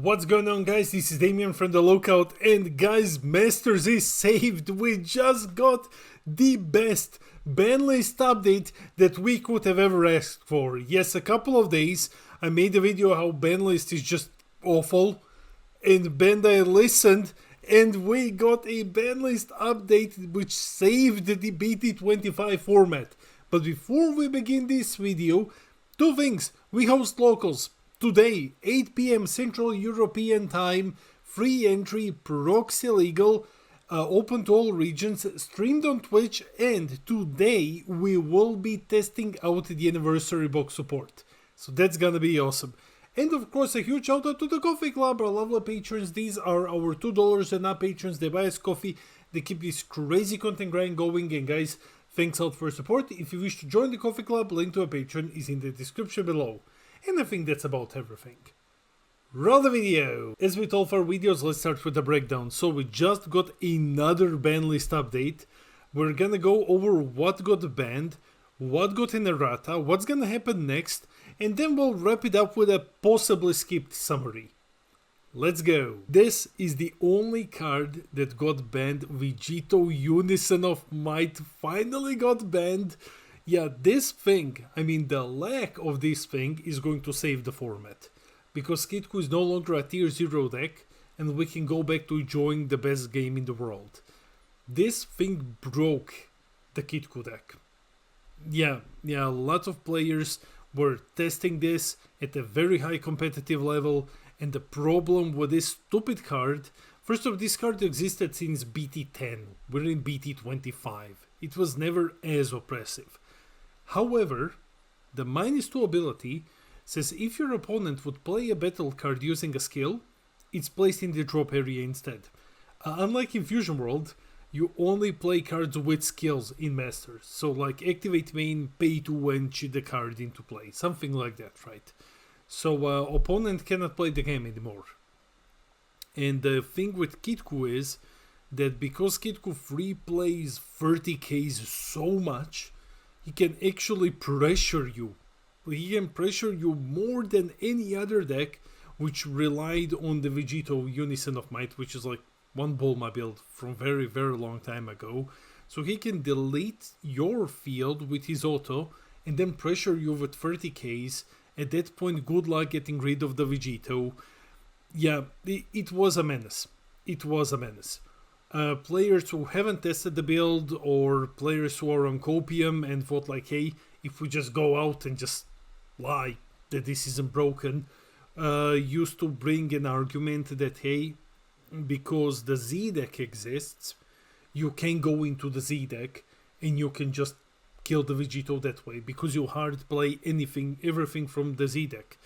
What's going on, guys? This is Damien from the Lookout, and guys, Masters is saved. We just got the best Banlist update that we could have ever asked for. Yes, a couple of days I made a video how Banlist is just awful, and Bandai listened and we got a Banlist update which saved the BT25 format. But before we begin this video, two things. We host locals today, 8 PM Central European Time, free entry, proxy legal, open to all regions, streamed on Twitch, and today we will be testing out the anniversary box support. So that's gonna be awesome. And of course, a huge shout out to the Coffee Club, our lovely patrons. These are our $2 and up patrons. They buy us coffee, they keep this crazy content grind going, and guys, thanks out for support. If you wish to join the Coffee Club, link to a patron is in the description below. And I think that's about everything. Roll the video! As with all of our videos, let's start with the breakdown. So we just got another ban list update. We're gonna go over what got banned, what got in errata, what's gonna happen next, and then we'll wrap it up with a possibly skipped summary. Let's go! This is the only card that got banned. Vegito Unison of Might finally got banned. Yeah, this thing, I mean the lack of this thing is going to save the format. Because Kidku is no longer a tier 0 deck and we can go back to enjoying the best game in the world. This thing broke the Kidku deck. Yeah, a lot of players were testing this at a very high competitive level, and the problem with this stupid card, first of all, this card existed since BT10, we're in BT25. It was never as oppressive. However, the -2 ability says if your opponent would play a battle card using a skill, it's placed in the drop area instead. Unlike in Fusion World, you only play cards with skills in Masters. So like activate main, pay to entry the card into play. Something like that, right? So opponent cannot play the game anymore. And the thing with Kidku is that because Kidku free plays 30Ks so much, he can actually pressure you. He can pressure you more than any other deck which relied on the Vegito Unison of Might, which is like one Bulma build from very long time ago. So he can delete your field with his auto and then pressure you with 30Ks. At that point, good luck getting rid of the Vegito. Yeah, it was a menace. It was a menace. Players who haven't tested the build, or players who are on copium and thought like, hey, if we just go out and just lie that this isn't broken, used to bring an argument that, hey, because the Z deck exists, you can go into the Z deck and you can just kill the Vegito that way because you hard play everything from the Z deck.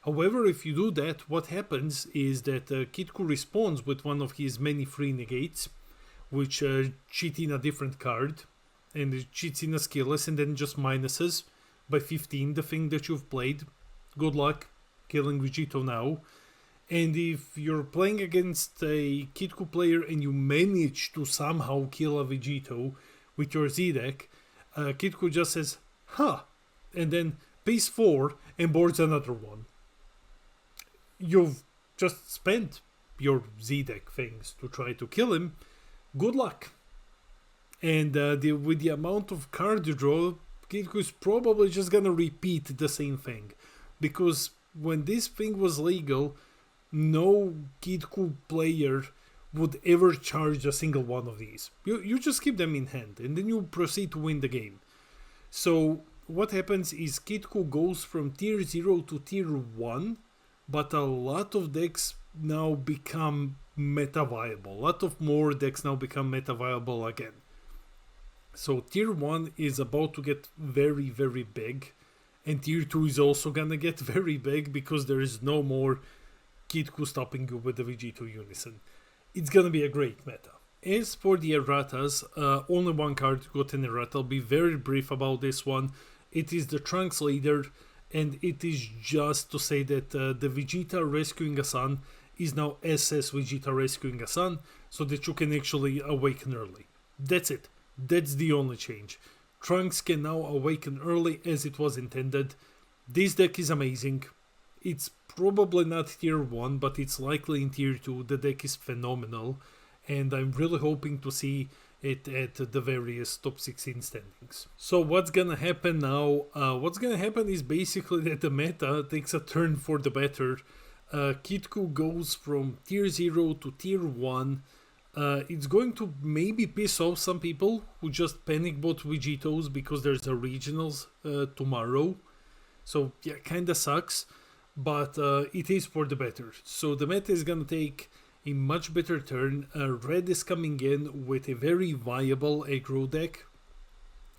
However, if you do that, what happens is that Kidku responds with one of his many free negates, which cheat in a different card, and it cheats in a skillless and then just minuses by 15 the thing that you've played. Good luck killing Vegito now. And if you're playing against a Kidku player and you manage to somehow kill a Vegito with your Z deck, Kidku just says, huh, and then pays 4 and boards another one. You've just spent your Z deck things to try to kill him. Good luck. And with the amount of card you draw, Kidku is probably just gonna repeat the same thing. Because when this thing was legal, no Kidku player would ever charge a single one of these. You just keep them in hand and then you proceed to win the game. So what happens is Kidku goes from tier 0 to tier 1, but a lot of decks now become meta viable. A lot of more decks now become meta viable again. So tier 1 is about to get very big, and tier 2 is also gonna get very big because there is no more Kidku stopping you with the Vegito Unison. It's gonna be a great meta. As for the erratas, only one card got an errata. I'll be very brief about this one. It is the Trunks Leader, and it is just to say that the Vegeta rescuing a son is now SS Vegeta rescuing a son, so that you can actually awaken early. That's it. That's the only change. Trunks can now awaken early as it was intended. This deck is amazing. It's probably not tier 1, but it's likely in tier 2. The deck is phenomenal, and I'm really hoping to see it at the various top 16 standings. So what's gonna happen now? What's gonna happen is basically that the meta takes a turn for the better. Kidku goes from tier 0 to tier 1. It's going to maybe piss off some people who just panic bought Vegetos because there's a regionals tomorrow. So yeah, kinda sucks, but it is for the better. So the meta is gonna take a much better turn. Red is coming in with a very viable aggro deck.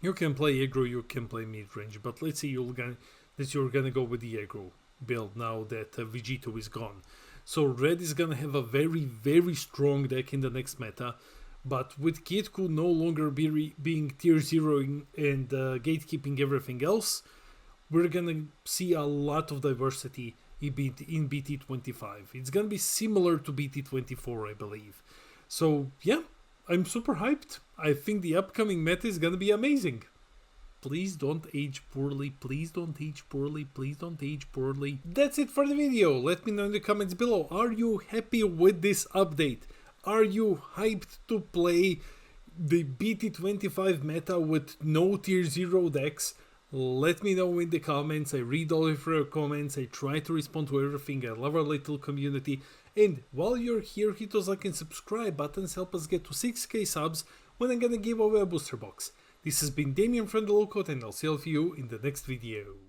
You can play aggro, you can play mid-range, but let's say you're gonna go with the aggro build now that Vegeto is gone. So red is gonna have a very, very strong deck in the next meta, but with Kidku no longer being tier 0 and gatekeeping everything else, we're gonna see a lot of diversity in BT25. It's gonna be similar to BT24, I believe. So yeah, I'm super hyped. I think the upcoming meta is gonna be amazing. Please don't age poorly, please don't age poorly, please don't age poorly. That's it for the video. Let me know in the comments below. Are you happy with this update? Are you hyped to play the BT25 meta with no tier 0 decks? Let me know in the comments. I read all of your comments. I try to respond to everything. I love our little community. And while you're here, hit those like and subscribe buttons. Help us get to 6k subs when I'm gonna give away a booster box. This has been Damien from the Lookout, and I'll see all of you in the next video.